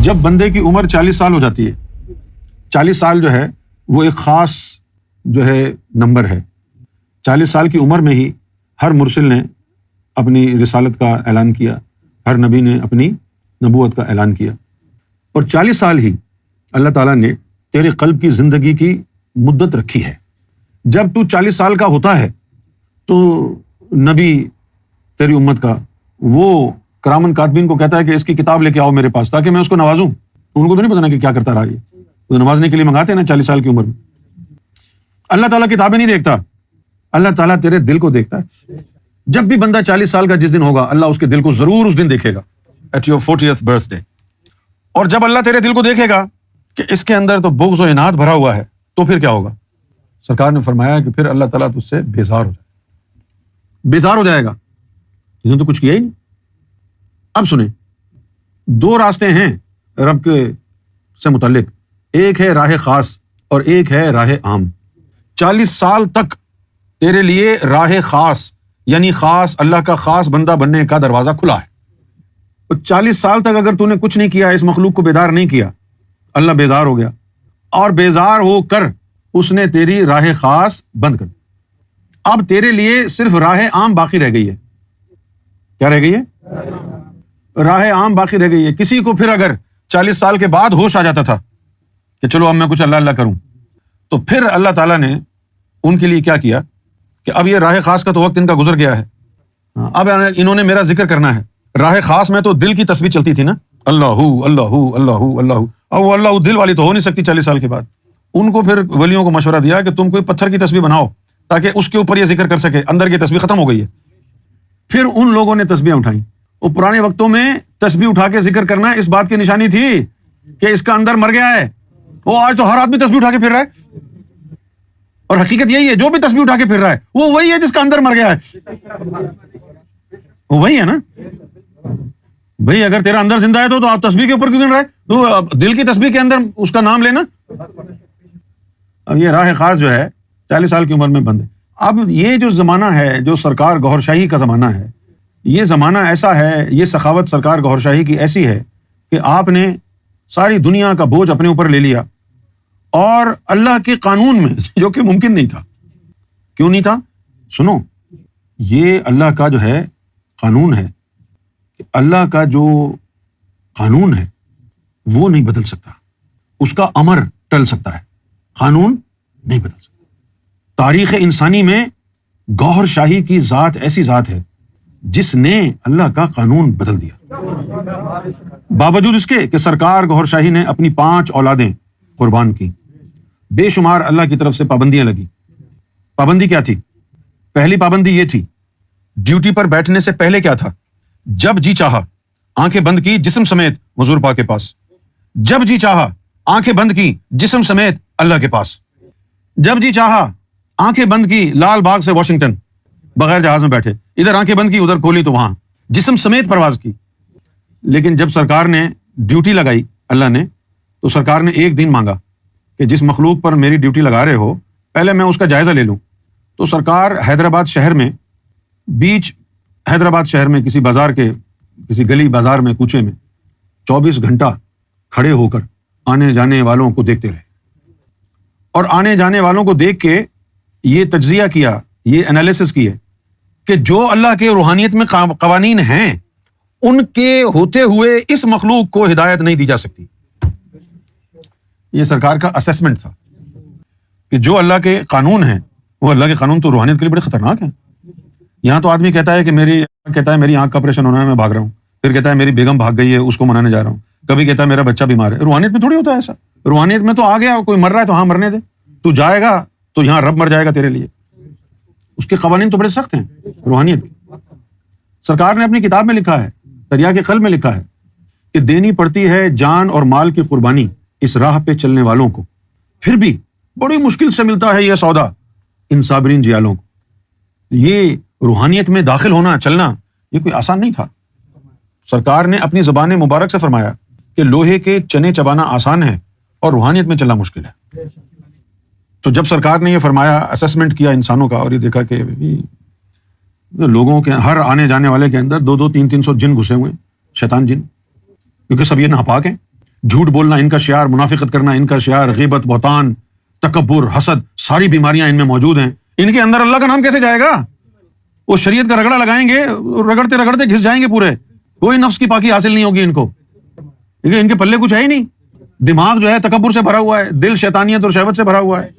جب بندے کی عمر 40 سال ہو جاتی ہے، 40 سال جو ہے وہ ایک خاص جو ہے نمبر ہے۔ 40 سال کی عمر میں ہی ہر مرسل نے اپنی رسالت کا اعلان کیا، ہر نبی نے اپنی نبوت کا اعلان کیا، اور 40 سال ہی اللہ تعالیٰ نے تیرے قلب کی زندگی کی مدت رکھی ہے۔ جب تو 40 سال کا ہوتا ہے تو نبی تیری امت کا وہ کرامن کاتبین کو کہتا ہے کہ اس کی کتاب لے کے آؤ میرے پاس تاکہ میں اس کو نوازوں۔ ان کو تو نہیں پتا نا کہ کیا کرتا رہا یہ، تو نوازنے کے لیے منگاتے ہیں نا 40 سال کی عمر میں۔ اللہ تعالیٰ کتابیں نہیں دیکھتا، اللہ تعالیٰ تیرے دل کو دیکھتا ہے۔ جب بھی بندہ 40 سال کا جس دن ہوگا، اللہ اس کے دل کو ضرور اس دن دیکھے گا، at your 40th birthday. اور جب اللہ تیرے دل کو دیکھے گا کہ اس کے اندر تو بغض و عناد بھرا ہوا ہے، تو پھر کیا ہوگا؟ سرکار نے فرمایا کہ پھر اللہ تعالیٰ تجھ سے بیزار ہو جائے گا، جس نے تو کچھ کیا ہی نہیں۔ اب سنیں، 2 راستے ہیں رب کے سے متعلق، ایک ہے راہ خاص اور ایک ہے راہ عام۔ 40 سال تک تیرے لیے راہ خاص یعنی خاص اللہ کا خاص بندہ بننے کا دروازہ کھلا ہے، اور 40 سال تک اگر تو نے کچھ نہیں کیا، اس مخلوق کو بیدار نہیں کیا، اللہ بیزار ہو گیا، اور بیزار ہو کر اس نے تیری راہ خاص بند کر دی۔ اب تیرے لیے صرف راہ عام باقی رہ گئی ہے۔ کیا رہ گئی ہے؟ راہ عام باقی رہ گئی ہے۔ کسی کو پھر اگر 40 سال کے بعد ہوش آ جاتا تھا کہ چلو اب میں کچھ اللہ اللہ کروں، تو پھر اللہ تعالیٰ نے ان کے لیے کیا کیا کہ اب یہ راہ خاص کا تو وقت ان کا گزر گیا ہے، اب انہوں نے میرا ذکر کرنا ہے۔ راہ خاص میں تو دل کی تسبیح چلتی تھی نا، اللہ اللہ اللہ اللہ، اب وہ اللہ دل والی تو ہو نہیں سکتی 40 سال کے بعد۔ ان کو پھر ولیوں کو مشورہ دیا کہ تم کوئی پتھر کی تسبیح بناؤ تاکہ اس کے اوپر یہ ذکر کر سکے، اندر کی تسبیح ختم ہو گئی ہے۔ پھر ان لوگوں نے تسبیحیں اٹھائیں۔ وہ پرانے وقتوں میں تسبیح اٹھا کے ذکر کرنا اس بات کی نشانی تھی کہ اس کا اندر مر گیا ہے۔ وہ آج تو ہر آدمی تسبیح اٹھا کے پھر رہا ہے، اور حقیقت یہی ہے، جو بھی تسبیح اٹھا کے پھر رہا ہے وہ وہی ہے جس کا اندر مر گیا ہے۔ وہ وہی ہے نا بھائی، اگر تیرا اندر زندہ ہے تو آپ تسبیح کے اوپر کیوں گن رہا ہے؟ تو دل کی تسبیح کے اندر اس کا نام لینا۔ اب یہ راہ خاص جو ہے 40 سال کی عمر میں بند ہے۔ اب یہ جو زمانہ ہے، جو سرکار گوھر شاہی کا زمانہ ہے، یہ زمانہ ایسا ہے، یہ سخاوت سرکار گوھر شاہی کی ایسی ہے کہ آپ نے ساری دنیا کا بوجھ اپنے اوپر لے لیا، اور اللہ کے قانون میں، جو کہ ممکن نہیں تھا۔ کیوں نہیں تھا؟ سنو، یہ اللہ کا جو ہے قانون ہے کہ اللہ کا جو قانون ہے وہ نہیں بدل سکتا، اس کا امر ٹل سکتا ہے، قانون نہیں بدل سکتا۔ تاریخ انسانی میں گوھر شاہی کی ذات ایسی ذات ہے جس نے اللہ کا قانون بدل دیا، باوجود اس کے کہ سرکار گوھر شاہی نے اپنی 5 اولادیں قربان کی، بے شمار اللہ کی طرف سے پابندیاں لگی۔ پابندی کیا تھی؟ پہلی پابندی یہ تھی، ڈیوٹی پر بیٹھنے سے پہلے کیا تھا؟ جب جی چاہا آنکھیں بند کی جسم سمیت حضور پاک کے پاس، جب جی چاہا آنکھیں بند کی جسم سمیت اللہ کے پاس، جب جی چاہا آنکھیں بند کی لال باغ سے واشنگٹن بغیر جہاز میں بیٹھے، ادھر آنکھیں بند کی ادھر کھولی تو وہاں جسم سمیت پرواز کی۔ لیکن جب سرکار نے ڈیوٹی لگائی اللہ نے، تو سرکار نے ایک دن مانگا کہ جس مخلوق پر میری ڈیوٹی لگا رہے ہو پہلے میں اس کا جائزہ لے لوں۔ تو سرکار حیدرآباد شہر میں، بیچ حیدرآباد شہر میں کسی بازار کے کسی گلی بازار میں کوچے میں 24 گھنٹہ کھڑے ہو کر آنے جانے والوں کو دیکھتے رہے، اور آنے جانے والوں کو دیکھ کے یہ تجزیہ کیا، یہ انالیسس کیے کہ جو اللہ کے روحانیت میں قوانین ہیں ان کے ہوتے ہوئے اس مخلوق کو ہدایت نہیں دی جا سکتی۔ یہ سرکار کا اسیسمنٹ تھا کہ جو اللہ کے قانون ہیں، وہ اللہ کے قانون تو روحانیت کے لیے بڑے خطرناک ہیں۔ یہاں تو آدمی کہتا ہے کہ میری آنکھ کا آپریشن ہونا ہے، میں بھاگ رہا ہوں، پھر کہتا ہے میری بیگم بھاگ گئی ہے، اس کو منانے جا رہا ہوں، کبھی کہتا ہے میرا بچہ بیمار ہے۔ روحانیت میں تھوڑی ہوتا ہے ایسا، روحانیت میں تو آ گیا کوئی مر رہا ہے تو ہاں مرنے دے، تو جائے گا تو یہاں رب مر جائے گا تیرے لیے۔ اس کے قوانین تو بڑے سخت ہیں روحانیت کے۔ سرکار نے اپنی کتاب میں لکھا ہے، دریا کے قلب میں لکھا ہے کہ دینی پڑتی ہے جان اور مال کی قربانی اس راہ پہ چلنے والوں کو، پھر بھی بڑی مشکل سے ملتا ہے یہ سودا ان صابرین جیالوں کو۔ یہ روحانیت میں داخل ہونا، چلنا، یہ کوئی آسان نہیں تھا۔ سرکار نے اپنی زبان مبارک سے فرمایا کہ لوہے کے چنے چبانا آسان ہے اور روحانیت میں چلنا مشکل ہے۔ تو جب سرکار نے یہ فرمایا، اسسمنٹ کیا انسانوں کا، اور یہ دیکھا کہ لوگوں کے ہر آنے جانے والے کے اندر 200-300 جن گھسے ہوئے، شیطان جن، کیونکہ سب یہ ناپاک ہیں۔ جھوٹ بولنا ان کا شعار، منافقت کرنا ان کا شعار، غیبت، بہتان، تکبر، حسد، ساری بیماریاں ان میں موجود ہیں. ان کے اندر اللہ کا نام کیسے جائے گا؟ وہ شریعت کا رگڑا لگائیں گے، رگڑتے رگڑتے گھس جائیں گے پورے. کوئی نفس کی پاکی حاصل نہیں ہوگی ان کو، کیونکہ ان کے پلے کچھ ہے ہی نہیں. دماغ جو ہے تکبر سے بھرا ہوا ہے، دل شیطانیت اور شہوت سے بھرا ہوا ہے،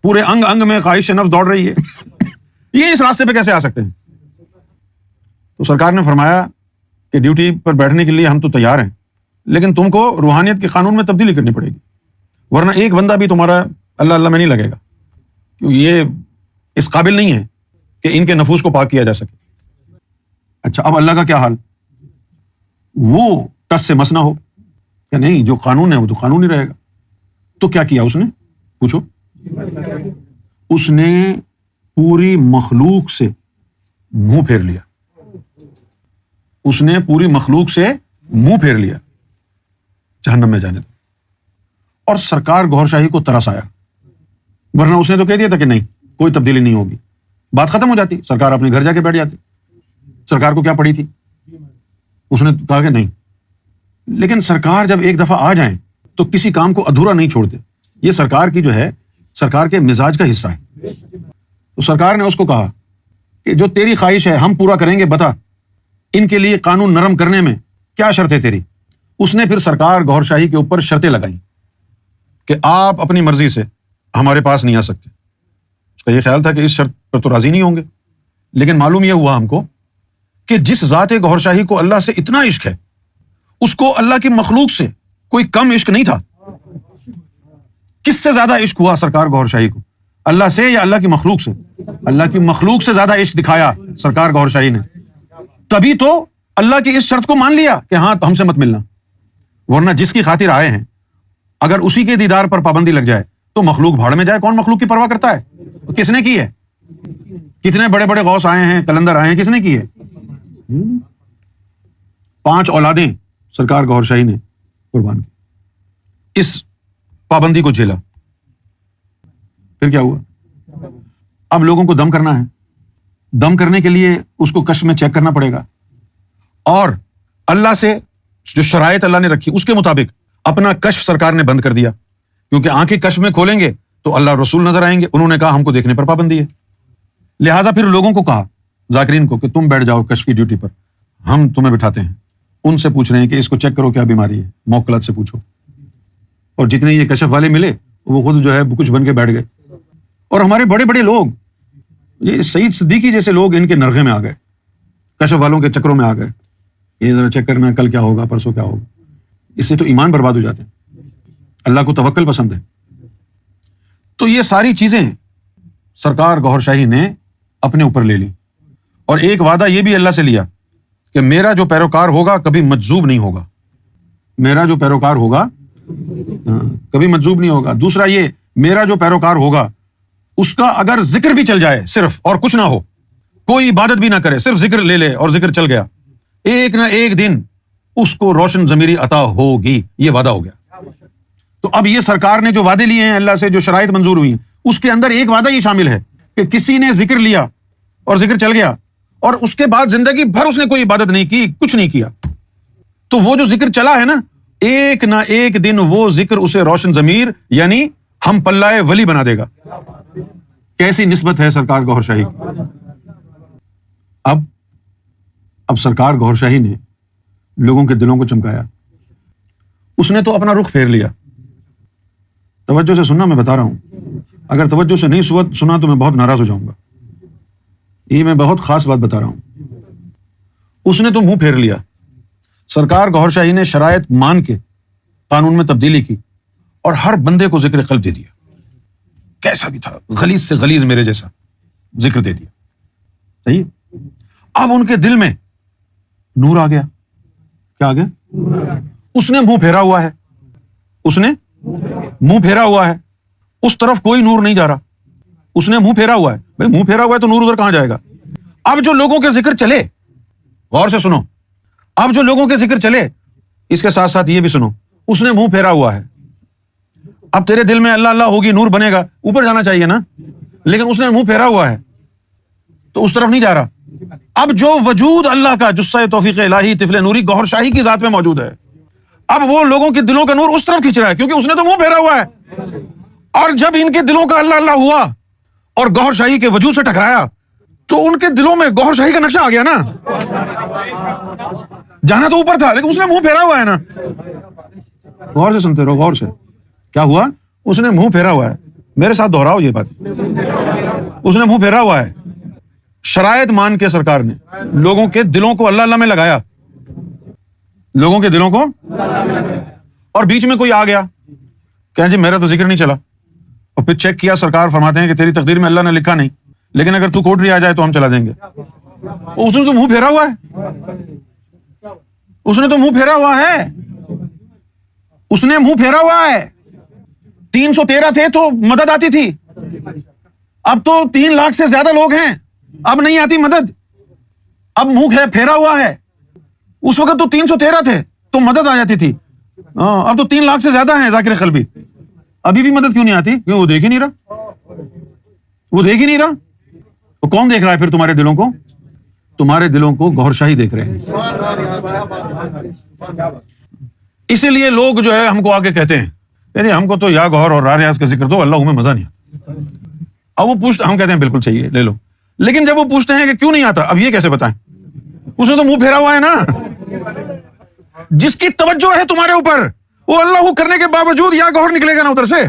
پورے انگ انگ میں خواہش نفس دوڑ رہی ہے. یہ اس راستے پہ کیسے آ سکتے ہیں؟ تو سرکار نے فرمایا کہ ڈیوٹی پر بیٹھنے کے لیے ہم تو تیار ہیں، لیکن تم کو روحانیت کے قانون میں تبدیلی کرنی پڑے گی، ورنہ ایک بندہ بھی تمہارا اللہ اللہ میں نہیں لگے گا، کیونکہ یہ اس قابل نہیں ہے کہ ان کے نفوس کو پاک کیا جا سکے. اچھا، اب اللہ کا کیا حال؟ وہ ٹس سے مس نہ ہو کہ نہیں، جو قانون ہے وہ تو قانون ہی رہے گا. تو کیا کیا اس نے؟ پوچھو. اس نے پوری مخلوق سے منہ پھیر لیا. اس نے پوری مخلوق سے منہ پھیر لیا، جہنم میں جانے دو. اور سرکار گوھر شاہی کو ترس آیا، ورنہ اس نے تو کہہ دیا تھا کہ نہیں، کوئی تبدیلی نہیں ہوگی، بات ختم ہو جاتی، سرکار اپنے گھر جا کے بیٹھ جاتی. سرکار کو کیا پڑی تھی؟ اس نے کہا کہ نہیں. لیکن سرکار جب ایک دفعہ آ جائیں تو کسی کام کو ادھورا نہیں چھوڑتے. یہ سرکار کی جو ہے، سرکار کے مزاج کا حصہ ہے. تو سرکار نے اس کو کہا کہ جو تیری خواہش ہے ہم پورا کریں گے، بتا ان کے لیے قانون نرم کرنے میں کیا شرط ہے تیری. اس نے پھر سرکار گوھر شاہی کے اوپر شرطیں لگائیں کہ آپ اپنی مرضی سے ہمارے پاس نہیں آ سکتے. اس کا یہ خیال تھا کہ اس شرط پر تو راضی نہیں ہوں گے، لیکن معلوم یہ ہوا ہم کو کہ جس ذات گوھر شاہی کو اللہ سے اتنا عشق ہے، اس کو اللہ کی مخلوق سے کوئی کم عشق نہیں تھا. کس سے زیادہ عشق ہوا سرکار گوھر شاہی کو؟ اللہ سے یا اللہ کی مخلوق سے؟ اللہ کی مخلوق سے زیادہ عشق دکھایا سرکار گوھر شاہی نے. تبھی تو اللہ کی اس شرط کو مان لیا کہ ہاں ہم سے مت ملنا. ورنہ جس کی خاطر آئے ہیں اگر اسی کے دیدار پر پابندی لگ جائے تو مخلوق بھاڑ میں جائے. کون مخلوق کی پرواہ کرتا ہے؟ کس نے کی ہے؟ کتنے بڑے بڑے غوث آئے ہیں، کلندر آئے ہیں، کس نے کی ہے؟ 5 اولادیں سرکار گوھر شاہی نے قربان کی، اس پابندی کو جھیلا. پھر کیا ہوا؟ اب لوگوں کو دم کرنا ہے. دم کرنے کے لیے اس کو کشف میں چیک کرنا پڑے گا، اور اللہ سے جو شرائط اللہ نے رکھی اس کے مطابق اپنا کشف سرکار نے بند کر دیا، کیونکہ آنکھیں کشف میں کھولیں گے تو اللہ رسول نظر آئیں گے. انہوں نے کہا ہم کو دیکھنے پر پابندی ہے. لہٰذا پھر لوگوں کو کہا، ذاکرین کو، کہ تم بیٹھ جاؤ کشف کی ڈیوٹی پر، ہم تمہیں بٹھاتے ہیں. ان سے پوچھ رہے ہیں کہ اس کو چیک کرو کیا بیماری ہے، موکلات سے پوچھو. اور جتنے یہ کشف والے ملے وہ خود جو ہے کچھ بن کے بیٹھ گئے. اور ہمارے بڑے بڑے لوگ، یہ سعید صدیقی جیسے لوگ ان کے نرغے میں آ گئے، کشف والوں کے چکروں میں آ گئے. یہ ذرا چیک کرنا کل کیا ہوگا، پرسوں کیا ہوگا. اس سے تو ایمان برباد ہو جاتے ہیں. اللہ کو توکل پسند ہے. تو یہ ساری چیزیں سرکار گوھر شاہی نے اپنے اوپر لے لی. اور ایک وعدہ یہ بھی اللہ سے لیا کہ میرا جو پیروکار ہوگا کبھی مجذوب نہیں ہوگا. میرا جو پیروکار ہوگا کبھی مجذوب نہیں ہوگا. دوسرا یہ، میرا جو پیروکار ہوگا اس کا اگر ذکر بھی چل جائے صرف، اور کچھ نہ ہو، کوئی عبادت بھی نہ کرے، صرف ذکر لے لے اور ذکر چل گیا، ایک نہ ایک دن اس کو روشن ضمیری عطا ہوگی. یہ وعدہ ہو گیا. تو اب یہ سرکار نے جو وعدے لیے ہیں اللہ سے، جو شرائط منظور ہوئی ہیں، اس کے اندر ایک وعدہ یہ شامل ہے کہ کسی نے ذکر لیا اور ذکر چل گیا اور اس کے بعد زندگی بھر اس نے کوئی عبادت نہیں کی، کچھ نہیں کیا، تو وہ جو ذکر چلا ہے نا، ایک نہ ایک دن وہ ذکر اسے روشن ضمیر یعنی ہم پلائے ولی بنا دے گا. کیسی نسبت ہے سرکار گوھر شاہی. اب سرکار گوھر شاہی نے لوگوں کے دلوں کو چمکایا. اس نے تو اپنا رخ پھیر لیا. توجہ سے سننا، میں بتا رہا ہوں، اگر توجہ سے نہیں سنا تو میں بہت ناراض ہو جاؤں گا. یہ میں بہت خاص بات بتا رہا ہوں. اس نے تو منہ پھیر لیا. سرکار گوھر شاہی نے شرائط مان کے قانون میں تبدیلی کی اور ہر بندے کو ذکر قلب دے دیا. کیسا بھی تھا، غلیظ سے غلیظ میرے جیسا، ذکر دے دیا. صحیح. اب ان کے دل میں نور آ گیا. کیا آ گیا؟ اس نے منہ پھیرا ہوا ہے. اس نے منہ پھیرا ہوا ہے. اس طرف کوئی نور نہیں جا رہا. اس نے منہ پھیرا ہوا ہے. بھائی منہ پھیرا ہوا ہے تو نور ادھر کہاں جائے گا؟ اب جو لوگوں کے ذکر چلے، غور سے سنو، اب جو لوگوں کے ذکر چلے، اس کے ساتھ ساتھ یہ بھی سنو، اس نے منہ پھیرا ہوا ہے. اب تیرے دل میں اللہ اللہ ہوگی، نور بنے گا، اوپر جانا چاہیے نا، لیکن اس نے منہ پھیرا ہوا ہے تو اس طرف نہیں جا رہا. اب جو وجود اللہ کا جسہ توفیق الہی طفل نوری گوھر شاہی کی ذات میں موجود ہے، اب وہ لوگوں کے دلوں کا نور اس طرف کھینچ رہا ہے کیونکہ اس نے تو منہ پھیرا ہوا ہے. اور جب ان کے دلوں کا اللہ اللہ ہوا اور گوھر شاہی کے وجود سے ٹکرایا تو ان کے دلوں میں گوھر شاہی کا نقشہ آ گیا نا. جانا تو اوپر تھا لیکن اس نے منہ پھیرا ہوا ہے نا. غور سے سنتے رہو، غور سے. کیا ہوا؟ اس نے منہ پھیرا ہوا ہے. میرے ساتھ دہراؤ یہ بات. اس نے منہ پھیرا ہوا ہے. شرائط مان کے سرکار نے لوگوں کے دلوں کو اللہ اللہ میں لگایا، لوگوں کے دلوں کو. اور بیچ میں کوئی آ گیا کہ جی میرا تو ذکر نہیں چلا، اور پھر چیک کیا، سرکار فرماتے ہیں کہ تیری تقدیر میں اللہ نے لکھا نہیں، لیکن اگر تو کوٹری آ جائے تو ہم چلا دیں گے. اس نے تو منہ پھیرا ہوا ہے. اس نے تو منہ پھیرا ہوا ہے. اس نے منہ پھیرا ہوا ہے. 313 تھے تو مدد آتی تھی، اب تو 3 لاکھ سے زیادہ لوگ ہیں، اب نہیں آتی مدد. اب منہ پھیرا ہوا ہے. اس وقت تو 313 تھے تو مدد آ جاتی تھی، اب تو 3 لاکھ سے زیادہ ہیں ذاکر قلبی، ابھی بھی مدد کیوں نہیں آتی؟ کیوں؟ وہ دیکھ ہی نہیں رہا. وہ دیکھ ہی نہیں رہا. تو کون دیکھ رہا ہے پھر تمہارے دلوں کو؟ تمہارے دلوں کو گوھر شاہی دیکھ رہے ہیں. اسی لیے لوگ جو ہے ہم کو آگے کہتے ہیں ہم کو تو یا گوھر اور را ریاض کا ذکر دو، اللہ میں مزہ نہیں آتا. اب وہ پوچھتے، ہم کہتے ہیں بالکل صحیح ہے لے لو، لیکن جب وہ پوچھتے ہیں کہ کیوں نہیں آتا، اب یہ کیسے بتائیں؟ اس نے تو منہ پھیرا ہوا ہے نا. جس کی توجہ ہے تمہارے اوپر وہ اللہ کرنے کے باوجود یا گوھر نکلے گا نا ادھر سے.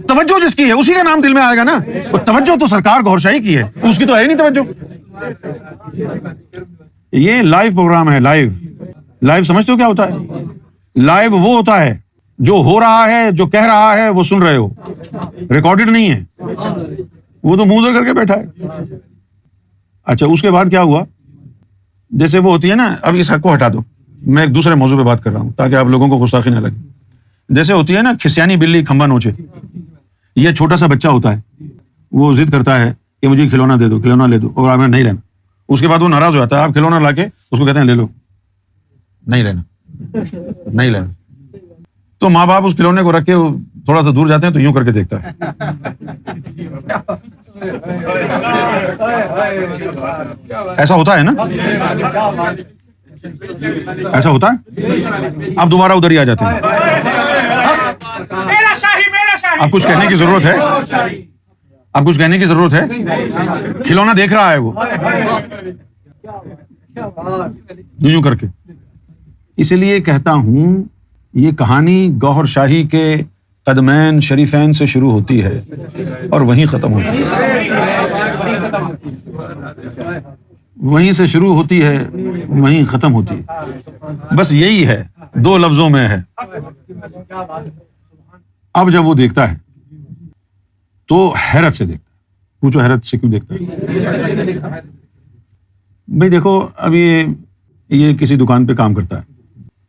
توجہ جس کی ہے اسی کا نام دل میں آئے گا نا. توجہ تو سرکار گوھر شاہی کی ہے، اس کی تو ہے نہیں توجہ. یہ لائیو پروگرام ہے. لائیو سمجھتے ہو کیا ہوتا ہے؟ لائیو وہ ہوتا ہے جو ہو رہا ہے، جو کہہ رہا ہے وہ سن رہے ہو، ریکارڈڈ نہیں ہے. وہ تو منہ دے کر کے بیٹھا ہے. اچھا اس کے بعد کیا ہوا؟ جیسے وہ ہوتی ہے نا، اب اس حق کو ہٹا دو، میں ایک دوسرے موضوع پہ بات کر رہا ہوں تاکہ آپ لوگوں کو گستاخی نہ لگے. جیسے ہوتی ہے نا کھسیانی بلی کھمبا نوچے. یہ چھوٹا سا بچہ ہوتا ہے، وہ ضد کرتا ہے کہ مجھے کھلونا دے دو، کھلونا لے دو، اور ہمیں نہیں لینا. اس کے بعد وہ ناراض ہو جاتا ہے، آپ کھلونا لا کے اس کو کہتے ہیں لے لو، نہیں لینا، نہیں لینا. تو ماں باپ اس کھلونے کو رکھ کے تھوڑا سا دور جاتے ہیں تو یوں کر کے دیکھتا ہے. ایسا ہوتا ہے نا، ایسا ہوتا ہے. آپ دوبارہ ادھر ہی آ جاتے ہیں. آپ کچھ کہنے کی ضرورت ہے؟ آپ کچھ کہنے کی ضرورت ہے؟ کھلونا دیکھ رہا ہے وہ یوں کر کے. اسی لیے کہتا ہوں یہ کہانی گوھر شاہی کے قدمین شریفین سے شروع ہوتی ہے اور وہیں ختم ہوتی ہے. وہیں سے شروع ہوتی ہے، وہیں ختم ہوتی ہے. بس یہی ہے، 2 لفظوں میں ہے. اب جب وہ دیکھتا ہے تو حیرت سے دیکھتا ہے. پوچھو حیرت سے کیوں دیکھتا ہے؟ بھائی دیکھو، اب یہ کسی دکان پہ کام کرتا ہے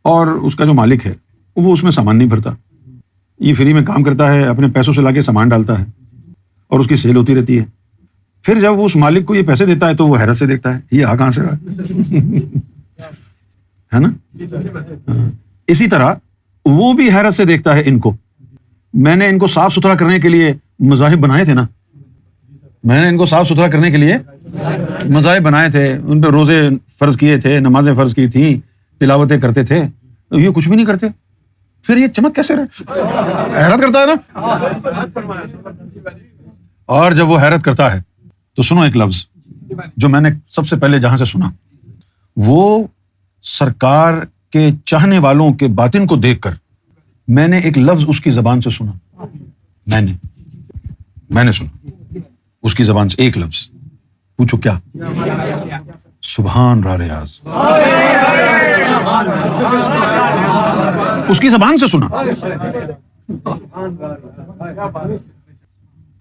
اور اس کا جو مالک ہے وہ اس میں سامان نہیں بھرتا. یہ فری میں کام کرتا ہے، اپنے پیسوں سے لا کے سامان ڈالتا ہے اور اس کی سیل ہوتی رہتی ہے. پھر جب اس مالک کو یہ پیسے دیتا ہے تو وہ حیرت سے دیکھتا ہے یہ کہاں سے رہا ہے نا. اسی طرح وہ بھی حیرت سے دیکھتا ہے ان کو. میں نے ان کو صاف ستھرا کرنے کے لیے مذاہب بنائے تھے نا، میں نے ان کو صاف ستھرا کرنے کے لیے مذاہب بنائے تھے، ان پہ روزے فرض کیے تھے، نمازیں فرض کی تھیں، تلاوتیں کرتے تھے. یہ کچھ بھی نہیں کرتے، پھر یہ چمک کیسے رہے؟ حیرت کرتا ہے نا. اور جب وہ حیرت کرتا ہے تو سنو ایک لفظ جو میں نے سب سے پہلے جہاں سے سنا، وہ سرکار کے چاہنے والوں کے باطن کو دیکھ کر میں نے ایک لفظ اس کی زبان سے سنا. میں نے سنا اس کی زبان سے ایک لفظ. پوچھو کیا؟ سبحان را ریاض. اس کی زبان سے سنا.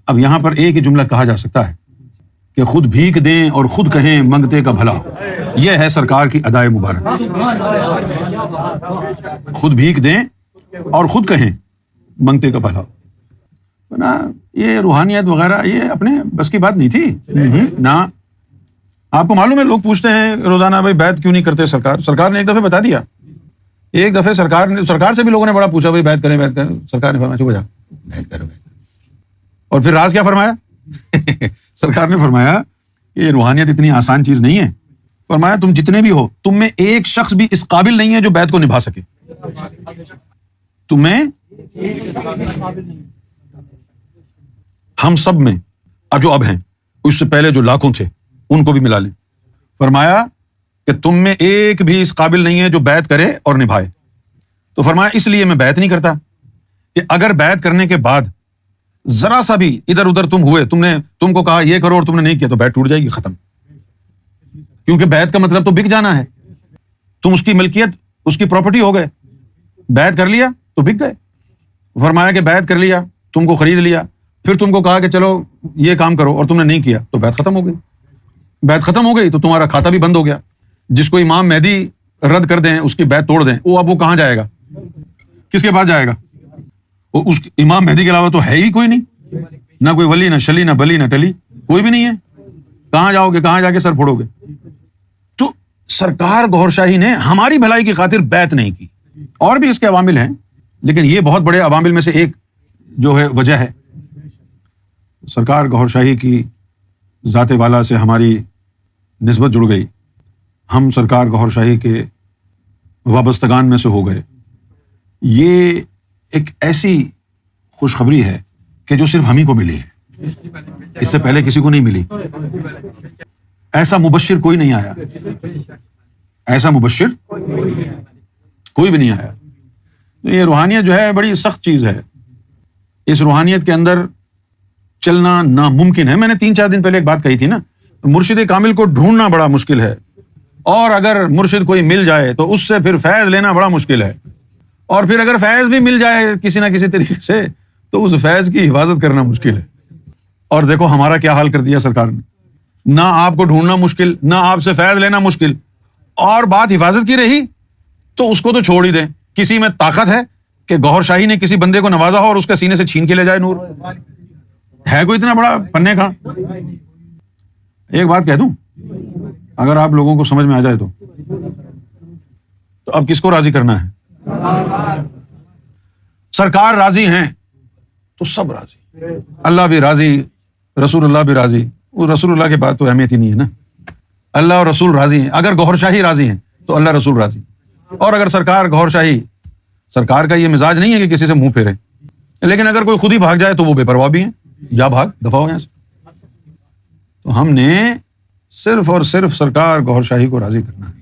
اب یہاں پر ایک ہی جملہ کہا جا سکتا ہے کہ خود بھیک دیں اور خود کہیں منگتے کا بھلا. یہ ہے سرکار کی ادائے مبارک. خود بھیک دیں اور خود کہیں منگتے کا بھلا. یہ روحانیت وغیرہ یہ اپنے بس کی بات نہیں تھی نا. آپ کو معلوم ہے لوگ پوچھتے ہیں روزانہ بھائی بیعت کیوں نہیں کرتے سرکار نے ایک دفعہ بتا دیا. ایک دفعہ سرکار سے بھی لوگوں نے بڑا پوچھا بھائی بیعت کریں. سرکار نے فرمایا چپ ہو جا، بیعت کرو. اور پھر راز کیا فرمایا؟ سرکار نے فرمایا یہ روحانیت اتنی آسان چیز نہیں ہے. فرمایا تم جتنے بھی ہو، تم میں ایک شخص بھی اس قابل نہیں ہے جو بیعت کو نبھا سکے. تمہیں ہم سب میں جو اب ہیں، اس سے پہلے جو لاکھوں تھے ان کو بھی ملا لیں. فرمایا کہ تم میں ایک بھی اس قابل نہیں ہے جو بیعت کرے اور نبھائے. تو فرمایا اس لیے میں بیعت نہیں کرتا کہ اگر بیعت کرنے کے بعد ذرا سا بھی ادھر ادھر تم ہوئے، تم کو کہا یہ کرو اور تم نے نہیں کیا، تو بیعت ٹوٹ جائے گی، ختم. کیونکہ بیعت کا مطلب تو بک جانا ہے. تم اس کی ملکیت، اس کی پراپرٹی ہو گئے. بیعت کر لیا تو بک گئے. فرمایا کہ بیعت کر لیا، تم کو خرید لیا، پھر تم کو کہا کہ چلو یہ کام کرو اور تم نے نہیں کیا، تو بیعت ختم ہو گئی. بیعت ختم ہو گئی تو تمہارا کھاتا بھی بند ہو گیا. جس کو امام مہدی رد کر دیں، اس کی بیعت توڑ دیں، وہ کہاں جائے گا؟ کس کے پاس جائے گا؟ اس امام مہدی کے علاوہ تو ہے ہی کوئی نہیں، نہ کوئی ولی، نہ شلی، نہ بلی، نہ ٹلی، کوئی بھی نہیں ہے. کہاں جاؤ گے؟ کہاں جا کے سر پھوڑو گے؟ تو سرکار گوھر شاہی نے ہماری بھلائی کی خاطر بیعت نہیں کی. اور بھی اس کے عوامل ہیں، لیکن یہ بہت بڑے عوامل میں سے ایک جو ہے وجہ ہے. سرکار گوھر شاہی کی ذات والا سے ہماری نسبت جڑ گئی. ہم سرکار گوھر شاہی کے وابستگان میں سے ہو گئے. یہ ایک ایسی خوشخبری ہے کہ جو صرف ہم ہی کو ملی ہے، اس سے پہلے کسی کو نہیں ملی. ایسا مبشر کوئی نہیں آیا، ایسا مبشر کوئی بھی نہیں آیا. یہ روحانیت جو ہے بڑی سخت چیز ہے. اس روحانیت کے اندر چلنا ناممکن ہے. میں نے 3-4 دن پہلے ایک بات کہی تھی نا، مرشد کامل کو ڈھونڈنا بڑا مشکل ہے، اور اگر مرشد کوئی مل جائے تو اس سے پھر فیض لینا بڑا مشکل ہے، اور پھر اگر فیض بھی مل جائے کسی نہ کسی طریقے سے تو اس فیض کی حفاظت کرنا مشکل ہے. اور دیکھو ہمارا کیا حال کر دیا سرکار نے. نہ آپ کو ڈھونڈنا مشکل، نہ آپ سے فیض لینا مشکل، اور بات حفاظت کی رہی تو اس کو تو چھوڑ ہی دیں. کسی میں طاقت ہے کہ گوھر شاہی نے کسی بندے کو نوازا ہو اور اس کے سینے سے چھین کے لے جائے نور؟ ہے کوئی اتنا بڑا پنے کا؟ ایک بات کہہ دوں، اگر آپ لوگوں کو سمجھ میں آ جائے تو اب کس کو راضی کرنا ہے؟ سرکار راضی ہیں تو سب راضی، اللہ بھی راضی، رسول اللہ بھی راضی. وہ رسول اللہ کے بعد تو اہمیت ہی نہیں ہے نا. اللہ اور رسول راضی ہیں. اگر گوھر شاہی راضی ہیں تو اللہ رسول راضی. اور اگر سرکار گوھر شاہی، سرکار کا یہ مزاج نہیں ہے کہ کسی سے منہ پھیرے، لیکن اگر کوئی خود ہی بھاگ جائے تو وہ بے پرواہ بھی ہیں، جا بھاگ، دفع ہو یہاں سے. تو ہم نے صرف اور صرف سرکار گوھر شاہی کو راضی کرنا ہے.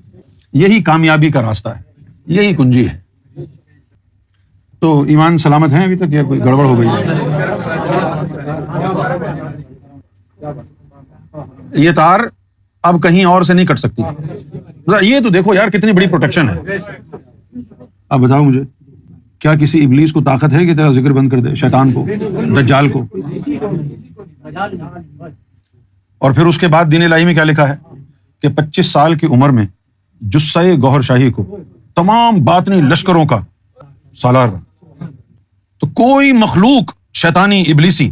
یہی کامیابی کا راستہ ہے، یہی کنجی ہے. تو ایمان سلامت ہیں ابھی تک یا کوئی گڑبڑ ہو گئی ہے؟ یہ تار اب کہیں اور سے نہیں کٹ سکتی. یہ تو دیکھو یار کتنی بڑی پروٹیکشن ہے. اب بتاؤ مجھے، کیا کسی ابلیس کو طاقت ہے کہ تیرا ذکر بند کر دے؟ شیطان کو، دجال کو. اور پھر اس کے بعد دین الہی میں کیا لکھا ہے کہ 25 سال کی عمر میں جثہ گوھر شاہی کو تمام باطنی لشکروں کا سالار بنا. تو کوئی مخلوق شیطانی ابلیسی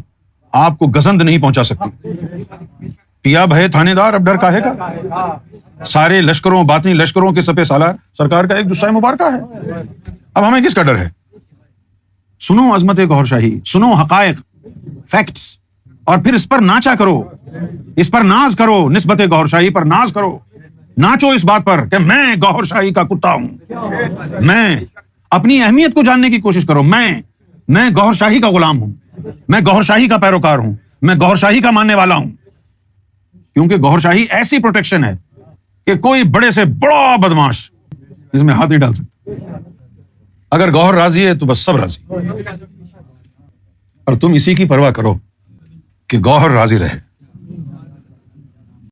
آپ کو گزند نہیں پہنچا سکتی. پیا بھے تھانے دار، اب ڈر کاہے کا؟ سارے لشکروں، باطنی لشکروں کے سپہ سالار سرکار کا ایک جثہ مبارکہ ہے. اب ہمیں کس کا ڈر ہے؟ سنو عظمت گوھر شاہی، سنو حقائق، فیکٹس، اور پھر اس پر ناچا کرو، اس پر ناز کرو، نسبت گوھر شاہی پر ناز کرو. ناچو اس بات پر کہ میں گوھر شاہی کا کتا ہوں. میں اپنی اہمیت کو جاننے کی کوشش کرو. میں گوھر شاہی کا غلام ہوں، میں گوھر شاہی کا پیروکار ہوں، میں گوھر شاہی کا ماننے والا ہوں. کیونکہ گوھر شاہی ایسی پروٹیکشن ہے کہ کوئی بڑے سے بڑا بدماش اس میں ہاتھ نہیں ڈال سکتا. اگر گوھر راضی ہے تو بس سب راضی. اور تم اسی کی پرواہ کرو کہ گوھر راضی رہے.